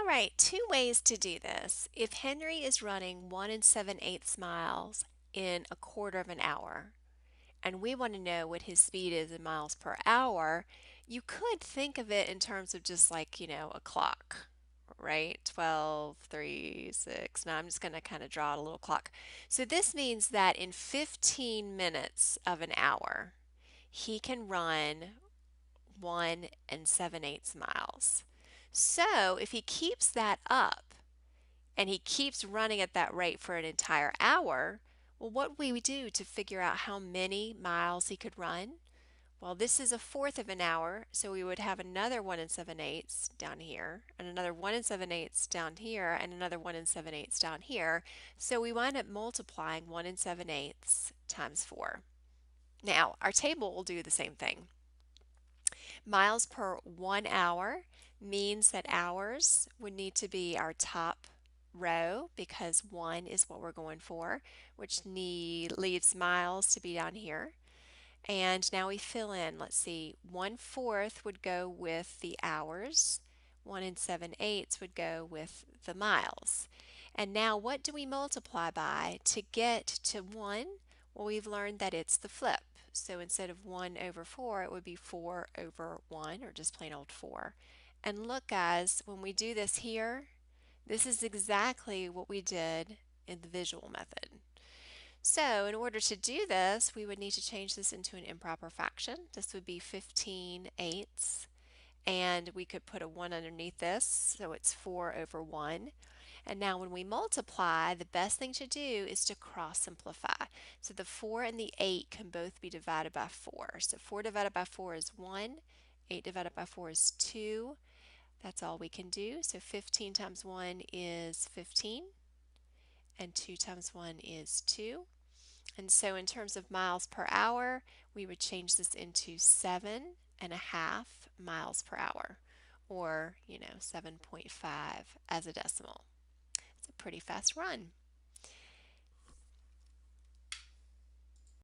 right, two ways to do this. If Henry is running 1 7/8 miles in a quarter of an hour, and we want to know what his speed is in miles per hour, you could think of it in terms of just like, a clock, right? 12, 3, 6. Now I'm just going to kind of draw a little clock. So this means that in 15 minutes of an hour, he can run 1 7/8 miles. So if he keeps that up and he keeps running at that rate for an entire hour, well, what would we do to figure out how many miles he could run? Well, this is a fourth of an hour, so we would have another 1 7/8 down here, and another 1 7/8 down here, and another 1 7/8 down here. So we wind up multiplying 1 7/8 times 4. Now, our table will do the same thing. Miles per 1 hour means that hours would need to be our top row because 1 is what we're going for, which leaves miles to be down here. And now we fill in, let's see, 1/4 would go with the hours, 1 7/8 would go with the miles. And now what do we multiply by to get to 1? Well, we've learned that it's the flip. So instead of 1 over 4, it would be 4 over 1, or just plain old 4. And look, guys, when we do this here, this is exactly what we did in the visual method. So in order to do this, we would need to change this into an improper fraction. This would be 15/8, and we could put a 1 underneath this, so it's 4 over 1. And now when we multiply, the best thing to do is to cross simplify. So the 4 and the 8 can both be divided by 4. So 4 divided by 4 is 1, 8 divided by 4 is 2. That's all we can do. So 15 times 1 is 15, and 2 times 1 is 2. And so in terms of miles per hour, we would change this into 7.5 miles per hour, or 7.5 as a decimal. It's a pretty fast run.